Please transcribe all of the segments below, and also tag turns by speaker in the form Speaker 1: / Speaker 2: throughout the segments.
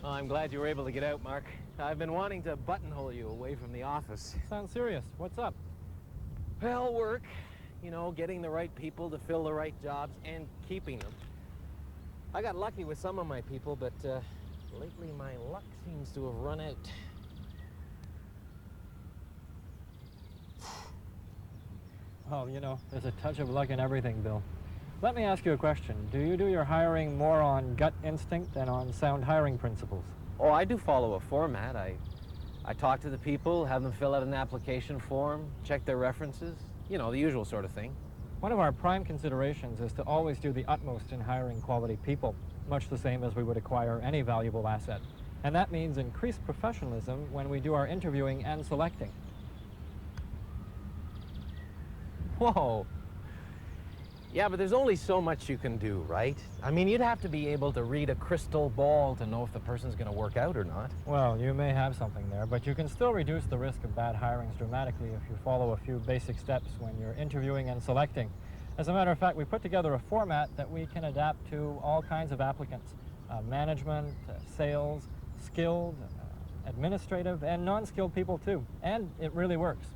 Speaker 1: Well, I'm glad you were able to get out, Mark. I've been wanting to buttonhole you away from the office.
Speaker 2: Sounds serious. What's up?
Speaker 1: Well, work. You know, getting the right people to fill the right jobs and keeping them. I got lucky with some of my people, but lately my luck seems to have run out.
Speaker 2: Well, there's a touch of luck in everything, Bill. Let me ask you a question. Do you do your hiring more on gut instinct than on sound hiring principles?
Speaker 1: Oh, I do follow a format. I talk to the people, have them fill out an application form, check their references, you know, the usual sort of thing.
Speaker 2: One of our prime considerations is to always do the utmost in hiring quality people, much the same as we would acquire any valuable asset. And that means increased professionalism when we do our interviewing and selecting.
Speaker 1: Whoa. Yeah, but there's only so much you can do, right? I mean, you'd have to be able to read a crystal ball to know if the person's going to work out or not.
Speaker 2: Well, you may have something there, but you can still reduce the risk of bad hirings dramatically if you follow a few basic steps when you're interviewing and selecting. As a matter of fact, we put together a format that we can adapt to all kinds of applicants. Management, sales, skilled, administrative, and non-skilled people too. And it really works.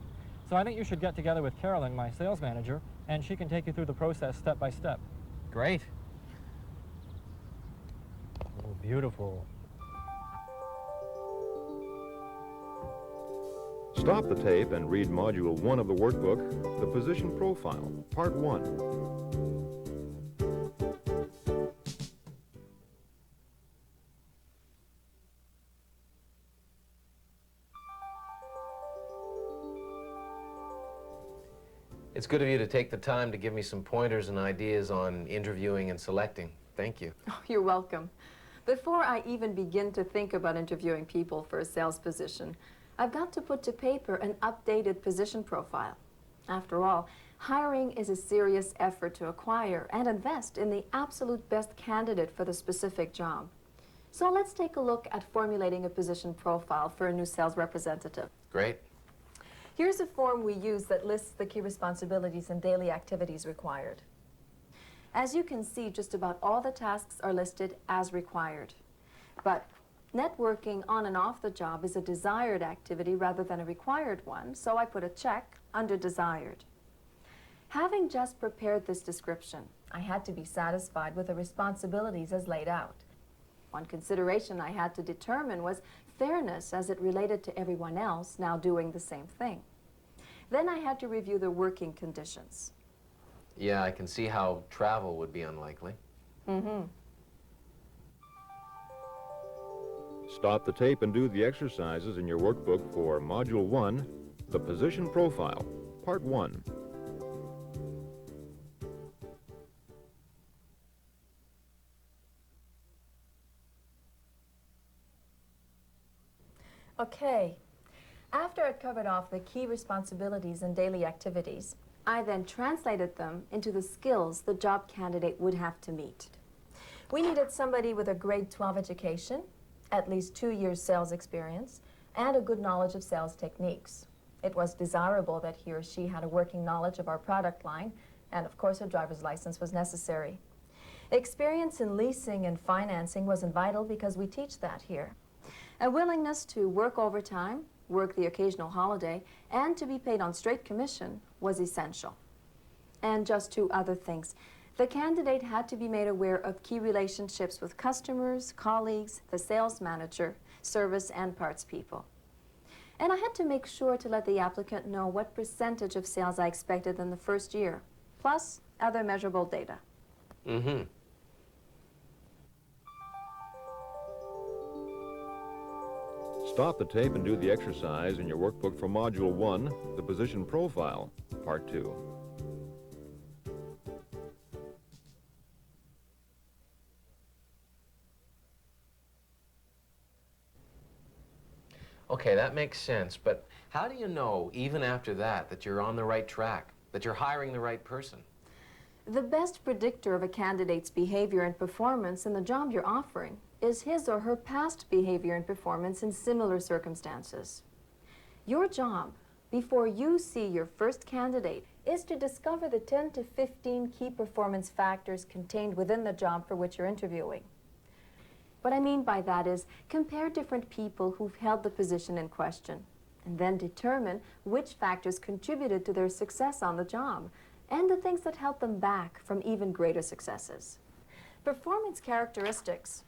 Speaker 2: So I think you should get together with Carolyn, my sales manager, and she can take you through the process step by step.
Speaker 1: Great.
Speaker 2: Oh, beautiful.
Speaker 3: Stop the tape and read Module 1 of the workbook, The Position Profile, Part 1.
Speaker 1: It's good of you to take the time to give me some pointers and ideas on interviewing and selecting. Thank you.
Speaker 4: Oh, you're welcome. Before I even begin to think about interviewing people for a sales position, I've got to put to paper an updated position profile. After all, hiring is a serious effort to acquire and invest in the absolute best candidate for the specific job. So let's take a look at formulating a position profile for a new sales representative.
Speaker 1: Great.
Speaker 4: Here's a form we use that lists the key responsibilities and daily activities required. As you can see, just about all the tasks are listed as required. But networking on and off the job is a desired activity rather than a required one, so I put a check under desired. Having just prepared this description, I had to be satisfied with the responsibilities as laid out. One consideration I had to determine was fairness as it related to everyone else now doing the same thing. Then I had to review the working conditions.
Speaker 1: Yeah, I can see how travel would be unlikely.
Speaker 4: Mm-hmm.
Speaker 3: Stop the tape and do the exercises in your workbook for Module 1, The Position Profile, Part 1.
Speaker 4: Okay. After I'd covered off the key responsibilities and daily activities, I then translated them into the skills the job candidate would have to meet. We needed somebody with a grade 12 education, at least 2 years sales experience, and a good knowledge of sales techniques. It was desirable that he or she had a working knowledge of our product line, and of course a driver's license was necessary. Experience in leasing and financing wasn't vital because we teach that here. A willingness to work overtime, work the occasional holiday, and to be paid on straight commission was essential. And just 2 other things. The candidate had to be made aware of key relationships with customers, colleagues, the sales manager, service and parts people. And I had to make sure to let the applicant know what percentage of sales I expected in the first year, plus other measurable data.
Speaker 1: Mm-hmm.
Speaker 3: Stop the tape and do the exercise in your workbook for Module 1, The Position Profile, Part 2.
Speaker 1: Okay, that makes sense, but how do you know, even after that, that you're on the right track, that you're hiring the right person?
Speaker 4: The best predictor of a candidate's behavior and performance in the job you're offering is his or her past behavior and performance in similar circumstances. Your job, before you see your first candidate, is to discover the 10 to 15 key performance factors contained within the job for which you're interviewing. What I mean by that is compare different people who've held the position in question, and then determine which factors contributed to their success on the job, and the things that held them back from even greater successes. Performance characteristics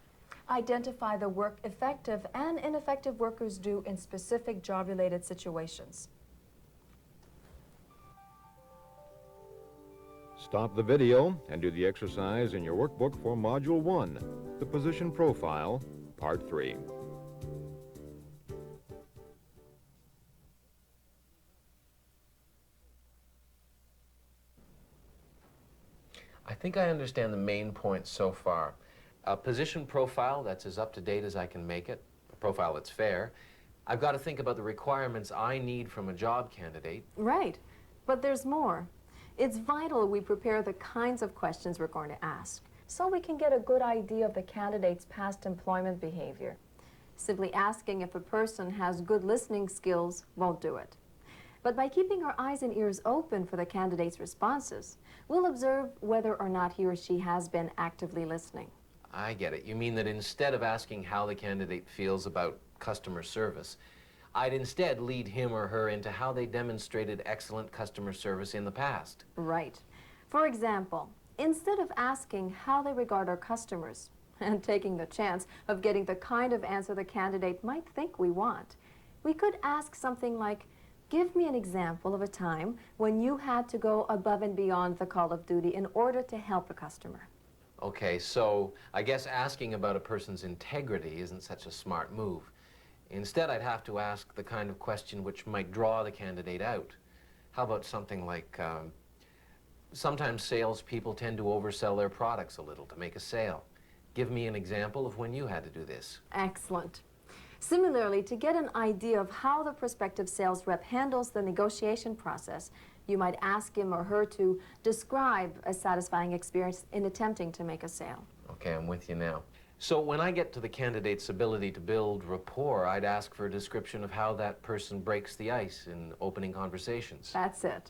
Speaker 4: identify the work effective and ineffective workers do in specific job-related situations.
Speaker 3: Stop the video and do the exercise in your workbook for Module 1, the Position Profile, Part 3.
Speaker 1: I think I understand the main points so far. A position profile that's as up-to-date as I can make it, a profile that's fair. I've got to think about the requirements I need from a job candidate.
Speaker 4: Right, but there's more. It's vital we prepare the kinds of questions we're going to ask, so we can get a good idea of the candidate's past employment behavior. Simply asking if a person has good listening skills won't do it. But by keeping our eyes and ears open for the candidate's responses, we'll observe whether or not he or she has been actively listening.
Speaker 1: I get it. You mean that instead of asking how the candidate feels about customer service, I'd instead lead him or her into how they demonstrated excellent customer service in the past.
Speaker 4: Right. For example, instead of asking how they regard our customers and taking the chance of getting the kind of answer the candidate might think we want, we could ask something like, give me an example of a time when you had to go above and beyond the call of duty in order to help a customer.
Speaker 1: Okay, so I guess asking about a person's integrity isn't such a smart move. Instead, I'd have to ask the kind of question which might draw the candidate out. How about something like, sometimes salespeople tend to oversell their products a little to make a sale. Give me an example of when you had to do this.
Speaker 4: Excellent. Similarly, to get an idea of how the prospective sales rep handles the negotiation process, you might ask him or her to describe a satisfying experience in attempting to make a sale.
Speaker 1: Okay, I'm with you now. So when I get to the candidate's ability to build rapport, I'd ask for a description of how that person breaks the ice in opening conversations.
Speaker 4: That's it.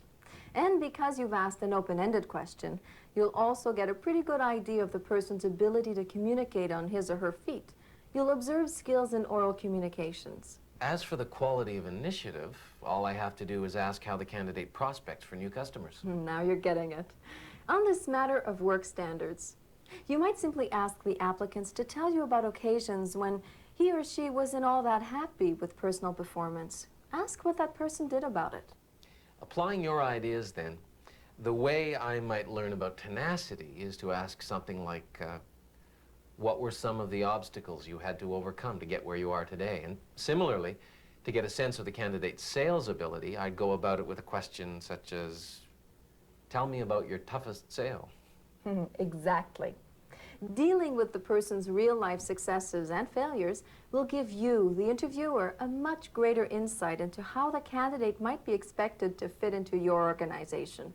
Speaker 4: And because you've asked an open-ended question, you'll also get a pretty good idea of the person's ability to communicate on his or her feet. You'll observe skills in oral communications.
Speaker 1: As for the quality of initiative, all I have to do is ask how the candidate prospects for new customers.
Speaker 4: Now you're getting it. On this matter of work standards, you might simply ask the applicants to tell you about occasions when he or she wasn't all that happy with personal performance. Ask what that person did about it.
Speaker 1: Applying your ideas, then, the way I might learn about tenacity is to ask something like, what were some of the obstacles you had to overcome to get where you are today? And similarly, to get a sense of the candidate's sales ability, I'd go about it with a question such as, tell me about your toughest sale.
Speaker 4: Exactly. Dealing with the person's real-life successes and failures will give you, the interviewer, a much greater insight into how the candidate might be expected to fit into your organization.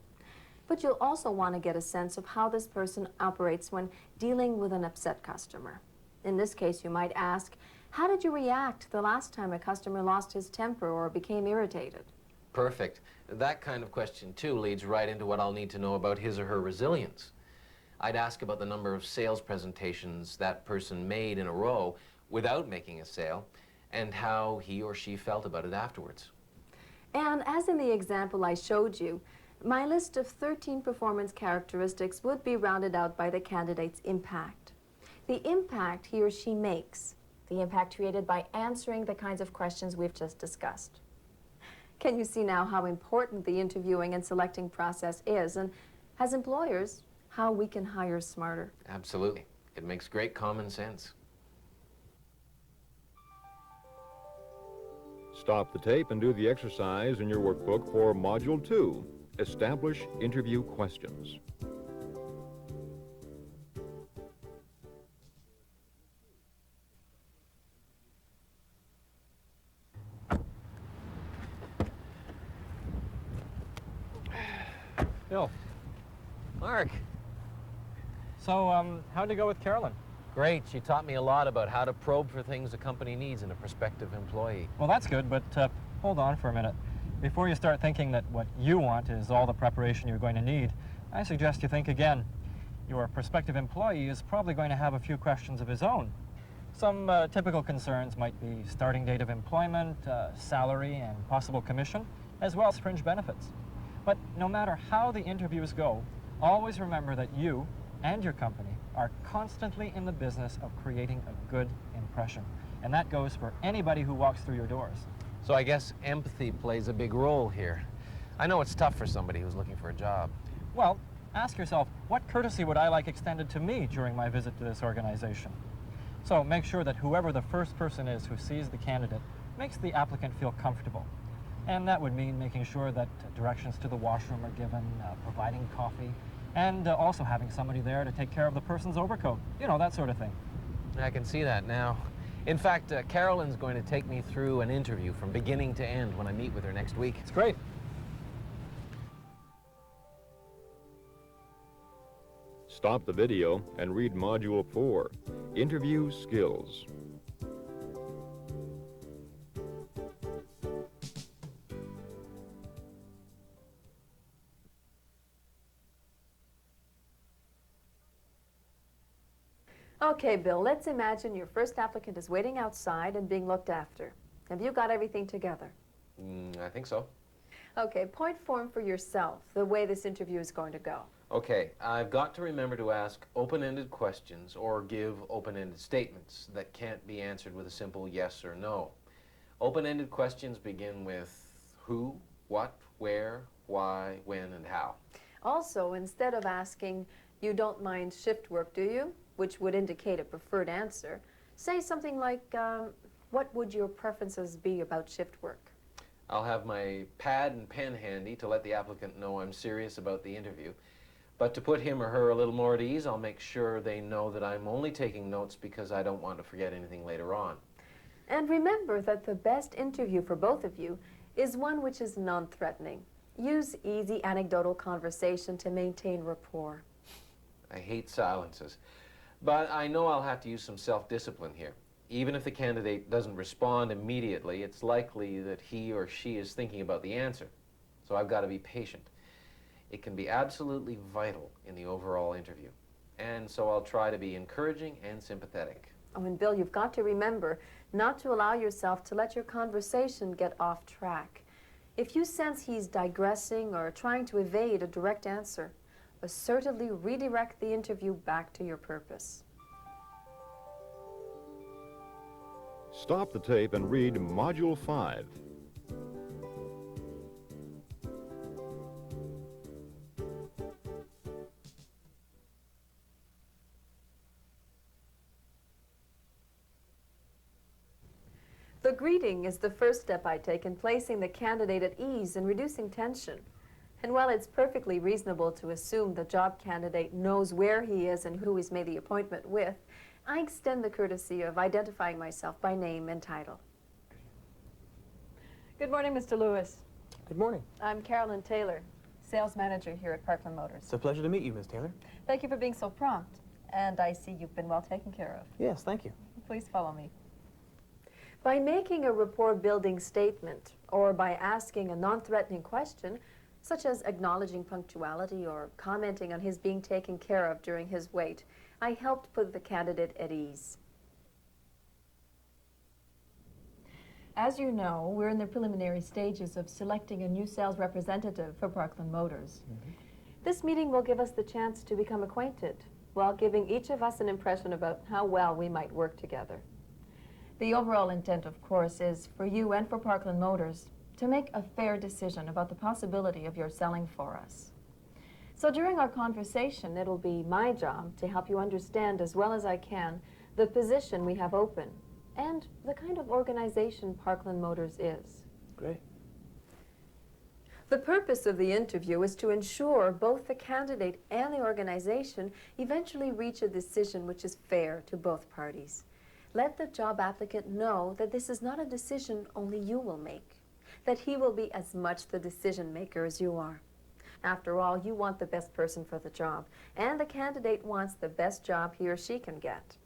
Speaker 4: But you'll also want to get a sense of how this person operates when dealing with an upset customer. In this case, you might ask, how did you react the last time a customer lost his temper or became irritated?
Speaker 1: Perfect. That kind of question, too, leads right into what I'll need to know about his or her resilience. I'd ask about the number of sales presentations that person made in a row without making a sale, and how he or she felt about it afterwards.
Speaker 4: And as in the example I showed you, my list of 13 performance characteristics would be rounded out by the candidate's impact. The impact he or she makes, the impact created by answering the kinds of questions we've just discussed. Can you see now how important the interviewing and selecting process is, and as employers, how we can hire smarter?
Speaker 1: Absolutely. It makes great common sense.
Speaker 3: Stop the tape and do the exercise in your workbook for Module 2, Establish Interview Questions.
Speaker 2: Bill,
Speaker 1: Mark.
Speaker 2: so how'd it go with Carolyn?
Speaker 1: Great. She taught me a lot about how to probe for things a company needs in a prospective employee.
Speaker 2: Well, that's good, but hold on for a minute. Before you start thinking that what you want is all the preparation you're going to need, I suggest you think again. Your prospective employee is probably going to have a few questions of his own. Some typical concerns might be starting date of employment, salary, and possible commission, as well as fringe benefits. But no matter how the interviews go, always remember that you and your company are constantly in the business of creating a good impression. And that goes for anybody who walks through your doors.
Speaker 1: So I guess empathy plays a big role here. I know it's tough for somebody who's looking for a job.
Speaker 2: Well, ask yourself, what courtesy would I like extended to me during my visit to this organization? So make sure that whoever the first person is who sees the candidate makes the applicant feel comfortable. And that would mean making sure that directions to the washroom are given, providing coffee, and also having somebody there to take care of the person's overcoat. You know, that sort of thing.
Speaker 1: I can see that now. In fact, Carolyn's going to take me through an interview from beginning to end when I meet with her next week.
Speaker 2: It's great.
Speaker 3: Stop the video and read Module 4, Interview Skills.
Speaker 4: Okay, Bill, let's imagine your first applicant is waiting outside and being looked after. Have you got everything together?
Speaker 1: I think so.
Speaker 4: Okay, point form for yourself the way this interview is going to go.
Speaker 1: Okay, I've got to remember to ask open-ended questions or give open-ended statements that can't be answered with a simple yes or no. Open-ended questions begin with who, what, where, why, when, and how.
Speaker 4: Also, instead of asking, you don't mind shift work, do you? Which would indicate a preferred answer, say something like, what would your preferences be about shift work?
Speaker 1: I'll have my pad and pen handy to let the applicant know I'm serious about the interview. But to put him or her a little more at ease, I'll make sure they know that I'm only taking notes because I don't want to forget anything later on.
Speaker 4: And remember that the best interview for both of you is one which is non-threatening. Use easy anecdotal conversation to maintain rapport.
Speaker 1: I hate silences. But I know I'll have to use some self-discipline here. Even if the candidate doesn't respond immediately, it's likely that he or she is thinking about the answer. So I've got to be patient. It can be absolutely vital in the overall interview. And so I'll try to be encouraging and sympathetic.
Speaker 4: Oh, and Bill, you've got to remember not to allow yourself to let your conversation get off track. If you sense he's digressing or trying to evade a direct answer, assertively redirect the interview back to your purpose.
Speaker 3: Stop the tape and read Module 5.
Speaker 4: The greeting is the first step I take in placing the candidate at ease and reducing tension. And while it's perfectly reasonable to assume the job candidate knows where he is and who he's made the appointment with, I extend the courtesy of identifying myself by name and title. Good morning, Mr. Lewis.
Speaker 5: Good morning.
Speaker 4: I'm Carolyn Taylor, sales manager here at Parkland Motors.
Speaker 5: It's a pleasure to meet you, Ms. Taylor.
Speaker 4: Thank you for being so prompt. And I see you've been well taken care of.
Speaker 5: Yes, thank you.
Speaker 4: Please follow me. By making a rapport-building statement or by asking a non-threatening question, such as acknowledging punctuality or commenting on his being taken care of during his wait, I helped put the candidate at ease. As you know, we're in the preliminary stages of selecting a new sales representative for Parkland Motors. This meeting will give us the chance to become acquainted, while giving each of us an impression about how well we might work together. The overall intent, of course, is for you and for Parkland Motors to make a fair decision about the possibility of your selling for us. So during our conversation, it'll be my job to help you understand as well as I can the position we have open and the kind of organization Parkland Motors is.
Speaker 5: Great.
Speaker 4: The purpose of the interview is to ensure both the candidate and the organization eventually reach a decision which is fair to both parties. Let the job applicant know that this is not a decision only you will make, that he will be as much the decision maker as you are. After all, you want the best person for the job, and the candidate wants the best job he or she can get.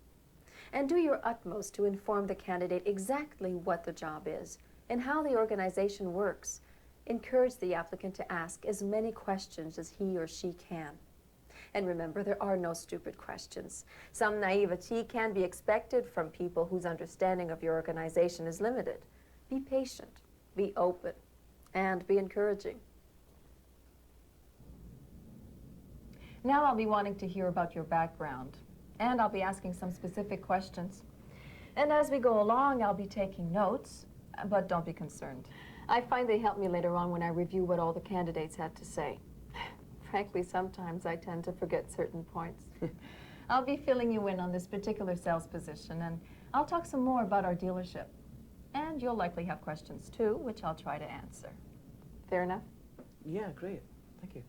Speaker 4: And do your utmost to inform the candidate exactly what the job is and how the organization works. Encourage the applicant to ask as many questions as he or she can. And remember, there are no stupid questions. Some naivety can be expected from people whose understanding of your organization is limited. Be patient, be open, and be encouraging. Now I'll be wanting to hear about your background, and I'll be asking some specific questions. And as we go along, I'll be taking notes, but don't be concerned. I find they help me later on when I review what all the candidates had to say. Frankly, sometimes I tend to forget certain points. I'll be filling you in on this particular sales position, and I'll talk some more about our dealership. And you'll likely have questions too, which I'll try to answer. Fair enough?
Speaker 5: Yeah, great. Thank you.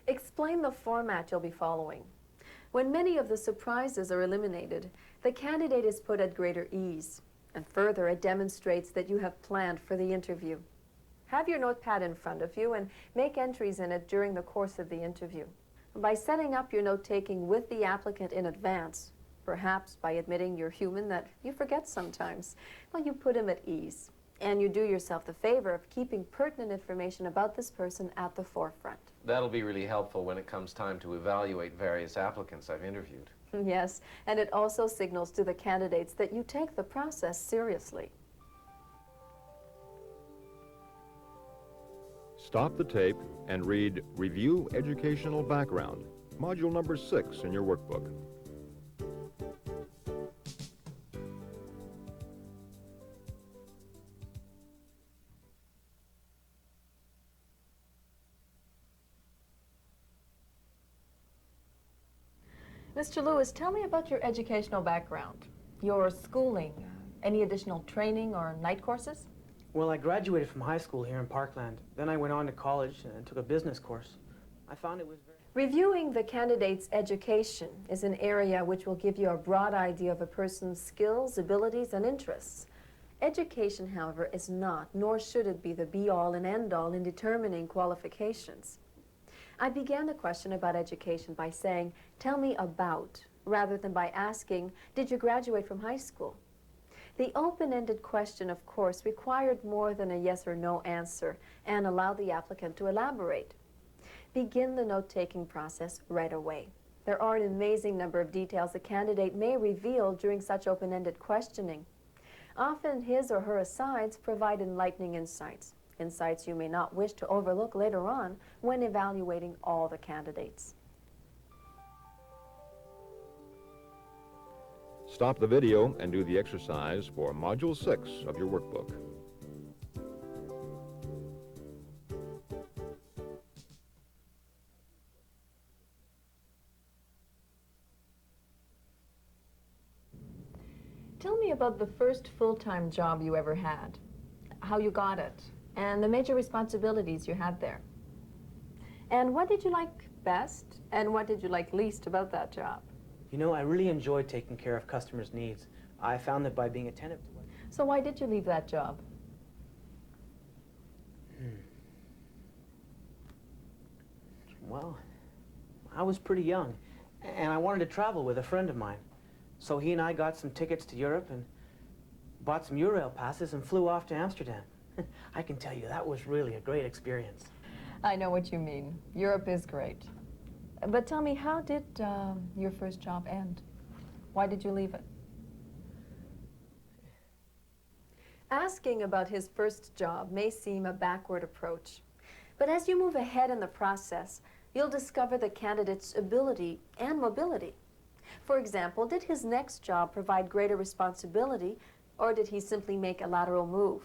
Speaker 4: Explain the format you'll be following. When many of the surprises are eliminated, the candidate is put at greater ease. And further, it demonstrates that you have planned for the interview. Have your notepad in front of you and make entries in it during the course of the interview. By setting up your note-taking with the applicant in advance, perhaps by admitting you're human that you forget sometimes, well, you put him at ease. And you do yourself the favor of keeping pertinent information about this person at the forefront.
Speaker 1: That'll be really helpful when it comes time to evaluate various applicants I've interviewed.
Speaker 4: Yes, and it also signals to the candidates that you take the process seriously.
Speaker 3: Stop the tape and read Review Educational Background, module number 6 in your workbook.
Speaker 4: Mr. Lewis, tell me about your educational background, your schooling, any additional training or night courses?
Speaker 5: Well, I graduated from high school here in Parkland. Then I went on to college and took a business course. I found it was very...
Speaker 4: Reviewing the candidate's education is an area which will give you a broad idea of a person's skills, abilities, and interests. Education, however, is not, nor should it be, the be-all and end-all in determining qualifications. I began the question about education by saying, tell me about, rather than by asking, did you graduate from high school? The open-ended question, of course, required more than a yes or no answer and allowed the applicant to elaborate. Begin the note-taking process right away. There are an amazing number of details a candidate may reveal during such open-ended questioning. Often his or her asides provide enlightening insights, insights you may not wish to overlook later on when evaluating all the candidates.
Speaker 3: Stop the video and do the exercise for module 6 of your workbook.
Speaker 4: Tell me about the first full-time job you ever had, how you got it, and the major responsibilities you had there. And what did you like best, and what did you like least about that job?
Speaker 5: You know, I really enjoyed taking care of customers' needs. I found that by being attentive to what...
Speaker 4: So why did you leave that job?
Speaker 5: Well, I was pretty young, and I wanted to travel with a friend of mine. So he and I got some tickets to Europe and bought some Eurail passes and flew off to Amsterdam. I can tell you, that was really a great experience.
Speaker 4: I know what you mean. Europe is great. But tell me, how did your first job end? Why did you leave it? Asking about his first job may seem a backward approach. But as you move ahead in the process, you'll discover the candidate's ability and mobility. For example, did his next job provide greater responsibility, or did he simply make a lateral move?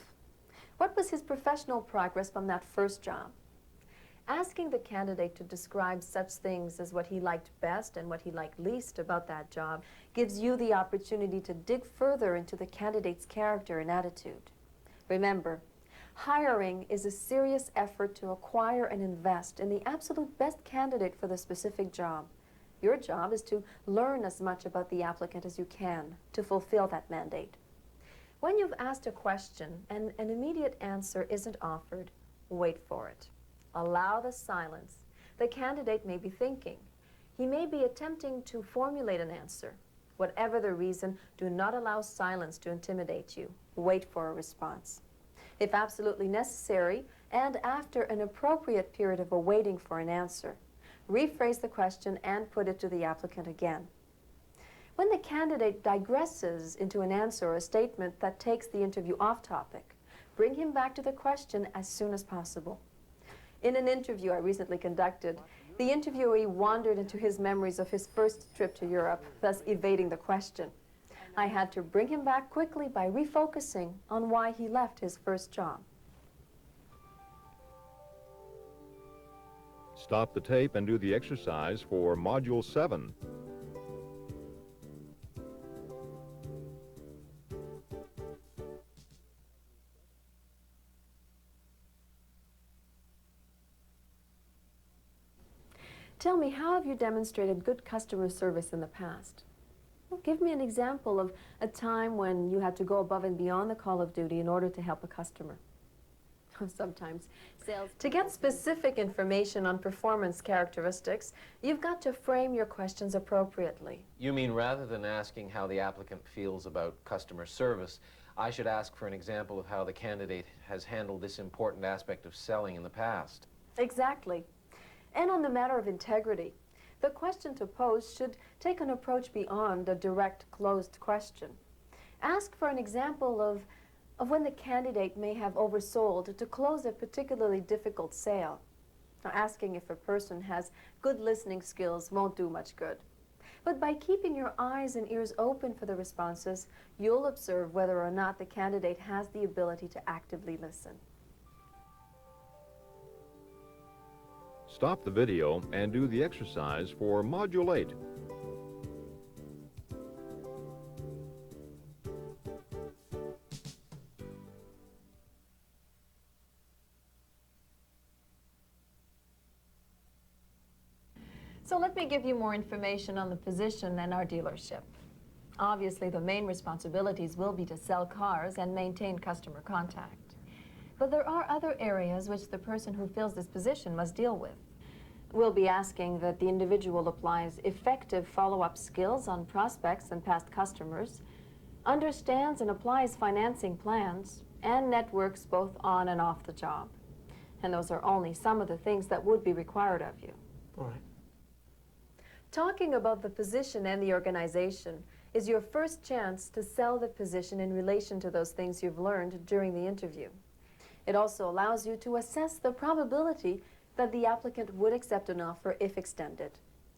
Speaker 4: What was his professional progress from that first job? Asking the candidate to describe such things as what he liked best and what he liked least about that job gives you the opportunity to dig further into the candidate's character and attitude. Remember, hiring is a serious effort to acquire and invest in the absolute best candidate for the specific job. Your job is to learn as much about the applicant as you can to fulfill that mandate. When you've asked a question and an immediate answer isn't offered, wait for it. Allow the silence. The candidate may be thinking. He may be attempting to formulate an answer. Whatever the reason, do not allow silence to intimidate you. Wait for a response. If absolutely necessary, And after an appropriate period of awaiting for an answer, rephrase the question and put it to the applicant again. When the candidate digresses into an answer or a statement that takes the interview off topic, bring him back to the question as soon as possible. In an interview I recently conducted, the interviewee wandered into his memories of his first trip to Europe, thus evading the question. I had to bring him back quickly by refocusing on why he left his first job.
Speaker 3: Stop the tape and do the exercise for Module 7.
Speaker 4: Tell me, how have you demonstrated good customer service in the past? Well, give me an example of a time when you had to go above and beyond the call of duty in order to help a customer. Sometimes to get specific information on performance characteristics, you've got to frame your questions appropriately.
Speaker 1: You mean rather than asking how the applicant feels about customer service, I should ask for an example of how the candidate has handled this important aspect of selling in the past?
Speaker 4: Exactly. And on the matter of integrity, the question to pose should take an approach beyond a direct, closed question. Ask for an example of when the candidate may have oversold to close a particularly difficult sale. Now, asking if a person has good listening skills won't do much good. But by keeping your eyes and ears open for the responses, you'll observe whether or not the candidate has the ability to actively listen.
Speaker 3: Stop the video and do the exercise for Module 8.
Speaker 4: So let me give you more information on the position and our dealership. Obviously, the main responsibilities will be to sell cars and maintain customer contact. But there are other areas which the person who fills this position must deal with. We'll be asking that the individual applies effective follow-up skills on prospects and past customers, understands and applies financing plans, and networks both on and off the job. And those are only some of the things that would be required of you.
Speaker 5: All right.
Speaker 4: Talking about the position and the organization is your first chance to sell the position in relation to those things you've learned during the interview. It also allows you to assess the probability that the applicant would accept an offer if extended.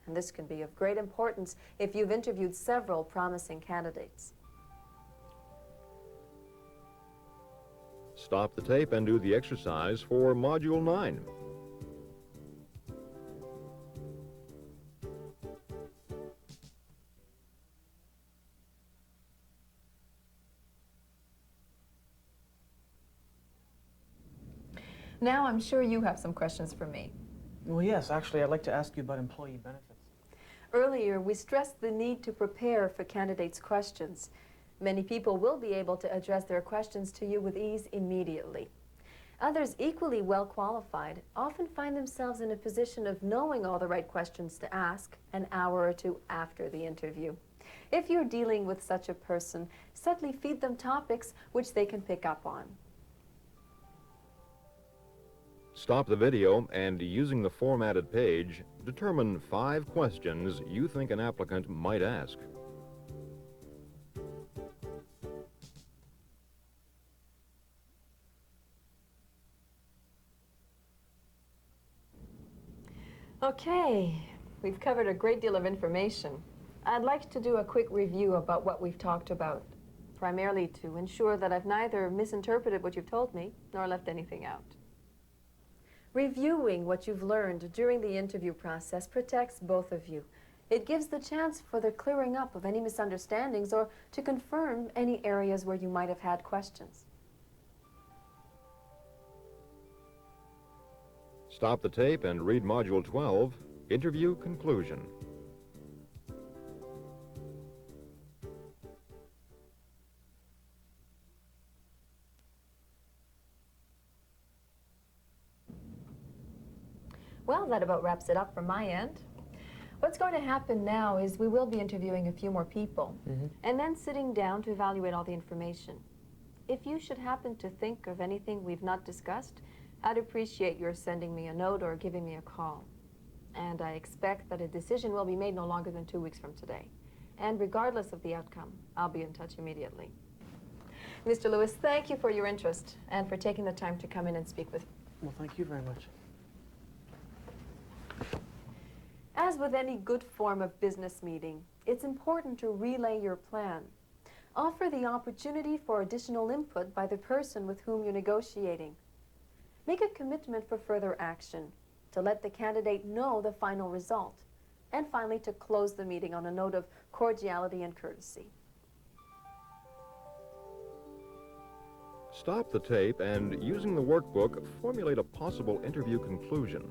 Speaker 4: And this can be of great importance if you've interviewed several promising candidates.
Speaker 3: Stop the tape and do the exercise for Module 9.
Speaker 4: Now I'm sure you have some questions for me.
Speaker 5: Well, yes, actually, I'd like to ask you about employee benefits.
Speaker 4: Earlier, we stressed the need to prepare for candidates' questions. Many people will be able to address their questions to you with ease immediately. Others, equally well qualified, often find themselves in a position of knowing all the right questions to ask an hour or two after the interview. If you're dealing with such a person, subtly feed them topics which they can pick up on.
Speaker 3: Stop the video and, using the formatted page, determine 5 questions you think an applicant might ask.
Speaker 4: Okay, we've covered a great deal of information. I'd like to do a quick review about what we've talked about, primarily to ensure that I've neither misinterpreted what you've told me nor left anything out. Reviewing what you've learned during the interview process protects both of you. It gives the chance for the clearing up of any misunderstandings or to confirm any areas where you might have had questions.
Speaker 3: Stop the tape and read Module 12, Interview Conclusion.
Speaker 4: Well, that about wraps it up from my end. What's going to happen now is we will be interviewing a few more people and then sitting down to evaluate all the information. If you should happen to think of anything we've not discussed, I'd appreciate your sending me a note or giving me a call. And I expect that a decision will be made no longer than 2 weeks from today. And regardless of the outcome, I'll be in touch immediately. Mr. Lewis, thank you for your interest and for taking the time to come in and speak with me.
Speaker 5: Well, thank you very much.
Speaker 4: As with any good form of business meeting, it's important to relay your plan. Offer the opportunity for additional input by the person with whom you're negotiating. Make a commitment for further action, to let the candidate know the final result, and finally to close the meeting on a note of cordiality and courtesy.
Speaker 3: Stop the tape and, using the workbook, formulate a possible interview conclusion.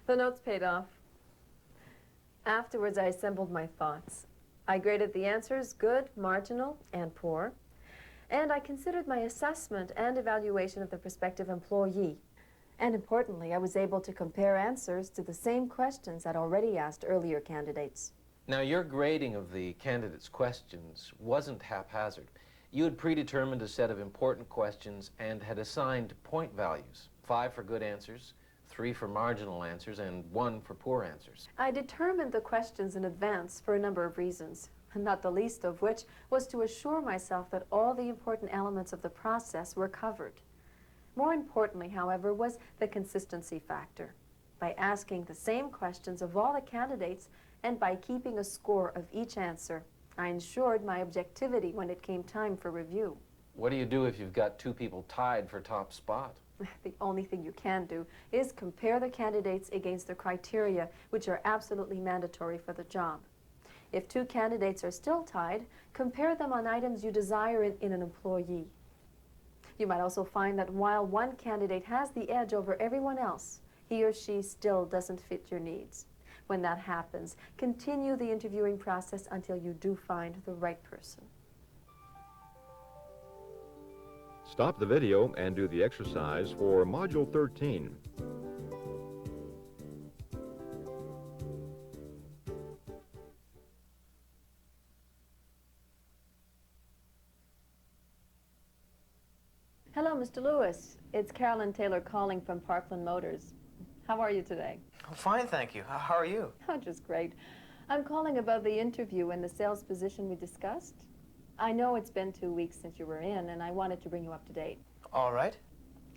Speaker 4: The notes paid off. Afterwards, I assembled my thoughts. I graded the answers good, marginal, and poor, and I considered my assessment and evaluation of the prospective employee. And importantly, I was able to compare answers to the same questions I'd already asked earlier candidates.
Speaker 1: Now, your grading of the candidates' questions wasn't haphazard. You had predetermined a set of important questions and had assigned point values, 5 for good answers, 3 for marginal answers, and 1 for poor answers.
Speaker 4: I determined the questions in advance for a number of reasons, not the least of which was to assure myself that all the important elements of the process were covered. More importantly, however, was the consistency factor. By asking the same questions of all the candidates and by keeping a score of each answer, I ensured my objectivity when it came time for review.
Speaker 1: What do you do if you've got 2 people tied for top spot?
Speaker 4: The only thing you can do is compare the candidates against the criteria which are absolutely mandatory for the job. If 2 candidates are still tied, compare them on items you desire in an employee. You might also find that while one candidate has the edge over everyone else, he or she still doesn't fit your needs. When that happens, continue the interviewing process until you do find the right person.
Speaker 3: Stop the video and do the exercise for Module 13.
Speaker 4: Hello, Mr. Lewis. It's Carolyn Taylor calling from Parkland Motors. How are you today?
Speaker 5: I'm fine, thank you. How are you?
Speaker 4: Oh, just great. I'm calling about the interview and the sales position we discussed. I know it's been 2 weeks since you were in, and I wanted to bring you up to date.
Speaker 5: All right.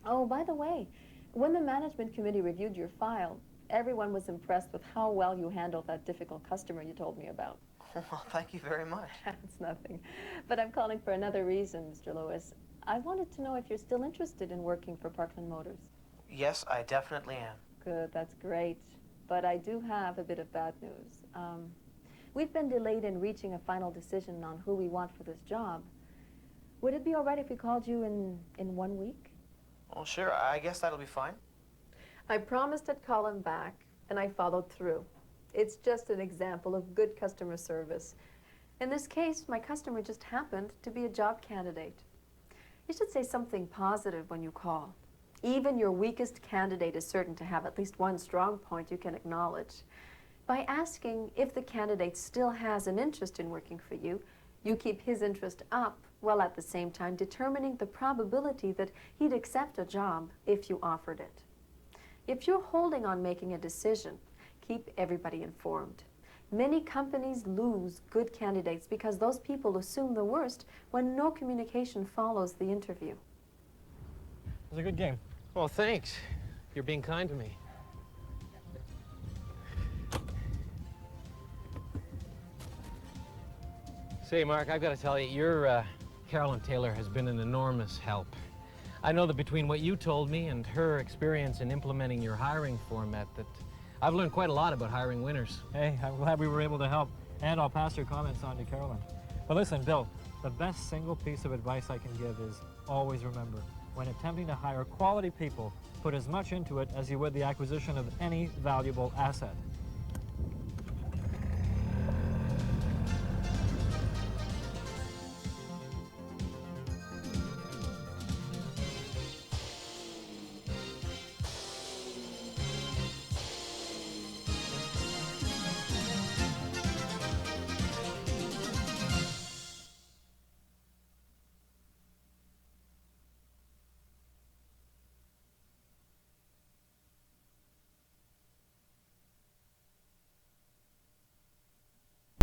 Speaker 4: Oh, by the way, when the management committee reviewed your file, everyone was impressed with how well you handled that difficult customer you told me about.
Speaker 5: Well, thank you very much.
Speaker 4: It's nothing. But I'm calling for another reason, Mr. Lewis. I wanted to know if you're still interested in working for Parkland Motors.
Speaker 5: Yes, I definitely am.
Speaker 4: Good, that's great. But I do have a bit of bad news. We've been delayed in reaching a final decision on who we want for this job. Would it be all right if we called you in 1 week?
Speaker 5: Well, sure. I guess that'll be fine.
Speaker 4: I promised I'd call him back, and I followed through. It's just an example of good customer service. In this case, my customer just happened to be a job candidate. You should say something positive when you call. Even your weakest candidate is certain to have at least one strong point you can acknowledge. By asking if the candidate still has an interest in working for you, you keep his interest up, while at the same time determining the probability that he'd accept a job if you offered it. If you're holding on making a decision, keep everybody informed. Many companies lose good candidates because those people assume the worst when no communication follows the interview.
Speaker 2: It was a good game.
Speaker 1: Well, thanks. You're being kind to me. Say, Mark, I've got to tell you, your Carolyn Taylor has been an enormous help. I know that between what you told me and her experience in implementing your hiring format, that I've learned quite a lot about hiring winners.
Speaker 2: Hey, I'm glad we were able to help, and I'll pass your comments on to Carolyn. But listen, Bill, the best single piece of advice I can give is always remember, when attempting to hire quality people, put as much into it as you would the acquisition of any valuable asset.